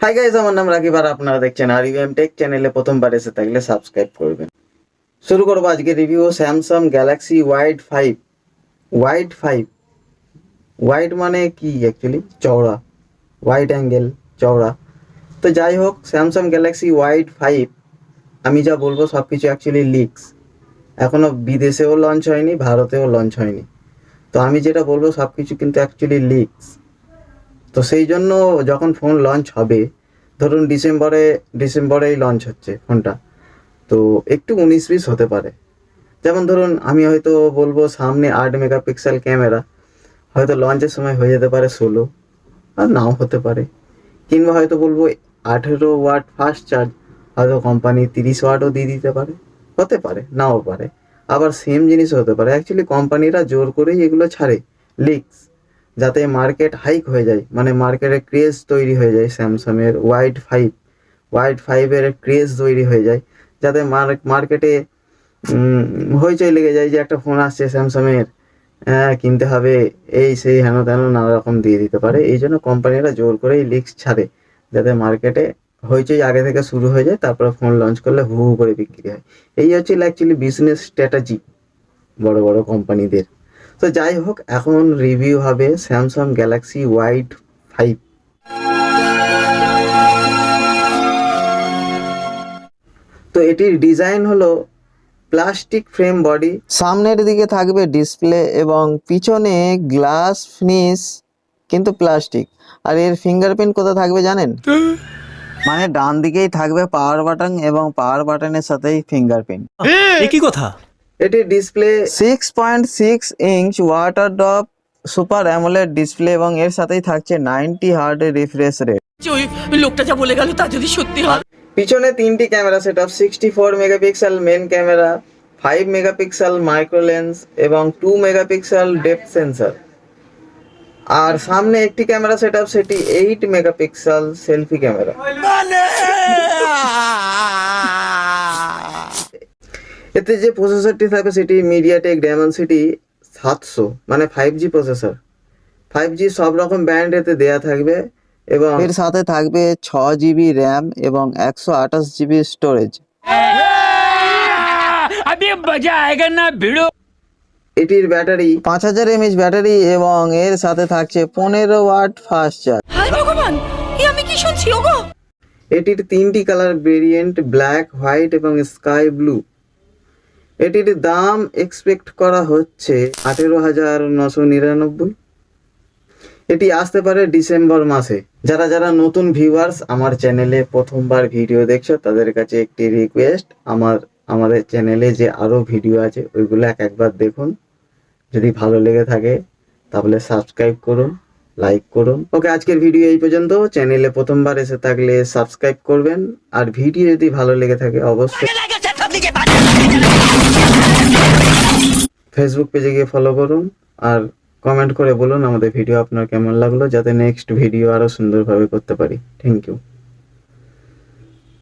Hi guys, আমার নাম রাকিব আর আপনারা দেখছেন RUM টেক চ্যানেলে প্রথমবার এসে থাকলে সাবস্ক্রাইব করবেন। শুরু করবো আজকে review Samsung Galaxy wide 5। Wide মানে কি অ্যাকচুয়ালি? চওড়া, ওয়াইড অ্যাঙ্গেল, চওড়া। তো যাই হোক, স্যামসাং গ্যালাক্সি ওয়াইড 5 আমি যা বলবো সব কিছু অ্যাকচুয়ালি লিকস। এখনও বিদেশেও লঞ্চ হয়নি, ভারতেও লঞ্চ হয়নি। তো আমি যেটা বলবো সব কিছু কিন্তু অ্যাকচুয়ালি লিকস। তো সেই জন্য যখন ফোন লঞ্চ হবে, ধরুন ডিসেম্বরেই লঞ্চ হচ্ছে ফোনটা, তো একটু 19-20 হতে পারে। যেমন ধরুন আমি হয়তো বলবো সামনে 8 মেগাপিক্সেল ক্যামেরা, হয়তো লঞ্চের সময় হয়ে যেতে পারে 16, আর নাও হতে পারে। কিংবা হয়তো বলবো 18 ওয়াট ফাস্ট চার্জ, হয়তো কোম্পানি 30 ওয়াটও দিয়ে দিতে পারে, হতে পারে নাও পারে। আবার সেম জিনিস হতে পারে। অ্যাকচুয়ালি কোম্পানিরা জোর করেই এগুলো ছাড়ে লিকস, যাতে মার্কেট হাইক হয়ে যায়, মানে মার্কেটে ক্রেজ তৈরি হয়ে যায়। স্যামসাংয়ের ওয়াইড ফাইভের ক্রেজ তৈরি হয়ে যায়, যাতে মার্কেটে হইচই লেগে যায় যে একটা ফোন আসছে স্যামসাংয়ের, কিনতে হবে, এই সেই হেন তেন নানা রকম দিয়ে দিতে পারে। এই জন্য কোম্পানিরা জোর করেই লিক্স ছাড়ে, যাতে মার্কেটে হইচই আগে থেকে শুরু হয়ে যায়, তারপরে ফোন লঞ্চ করলে হু হু করে বিক্রি হয়। এই হচ্ছে অ্যাকচুয়ালি বিজনেস স্ট্র্যাটেজি বড় বড় কোম্পানিদের। তো যাই হোক, এখন রিভিউ হবে স্যামসাং গ্যালাক্সি ওয়াইড 5। তো এটির ডিজাইন হলো প্লাস্টিক ফ্রেম বডি, সামনের দিকে থাকবে ডিসপ্লে এবং পিছনে গ্লাস ফিনিশ কিন্তু প্লাস্টিক। আর এর ফিঙ্গারপ্রিন্ট কোথায় থাকবে জানেন? মানে ডান দিকেই থাকবে পাওয়ার বাটন এবং পাওয়ার বাটনের সাথেই ফিঙ্গারপ্রিন্ট। একই কথা। এটির display 6.6 inch water drop super AMOLED display এবং এর সাথেই থাকছে 90 হার্জ রিফ্রেশ রেট। ওই লোকটা যা বলে গেল তা যদি সত্যি হয়। পিছনে 3টি camera setup, 64 megapixel main camera, 5 megapixel micro lens এবং 2 মেগাপিক্সেল ডেপথ সেন্সর। আর সামনে একটি ক্যামেরা সেটআপ, সেটি 8 মেগাপিক্সেল সেলফি ক্যামেরা। এতে যে প্রসেসরটি থাকবে সেটি মিডিয়াটেক ডায়মেনসিটি 700, মানে 5G প্রসেসর। 5G সব রকম ব্যান্ড এতে দেয়া থাকবে এবং এর সাথে থাকবে 6GB র্যাম এবং 128GB স্টোরেজ। এটির ব্যাটারি 5000 mAh ব্যাটারি এবং এর সাথে থাকছে 15 ওয়াট ফাস্ট চার্জ। হায় ভগবান, আমি কি শুনছি ওগো? এটির 3টি কালার ভেরিয়েন্ট, ব্ল্যাক, হোয়াইট এবং স্কাই ব্লু। এটির দাম এক্সপেক্ট করা হচ্ছে 18,999। এটি আসতে পারে ডিসেম্বর মাসে। যারা যারা নতুন ভিউয়ার্স আমার চ্যানেলে প্রথমবার ভিডিও দেখছো, তাদের কাছে একটি রিকোয়েস্ট, আমাদের চ্যানেলে যে আরও ভিডিও আছে ওইগুলো একবার দেখুন। যদি ভালো লেগে থাকে তাহলে সাবস্ক্রাইব করুন, লাইক করুন। ওকে, আজকের ভিডিও এই পর্যন্ত। চ্যানেলে প্রথমবার এসে থাকলে সাবস্ক্রাইব করবেন, আর ভিডিও যদি ভালো লেগে থাকে অবশ্যই ফেসবুক পেজে গিয়ে ফলো করুন, আর কমেন্ট করে বলুন আমাদের ভিডিও আপনার কেমন লাগলো, যাতে নেক্সট ভিডিও আরও সুন্দরভাবে করতে পারি। Thank you.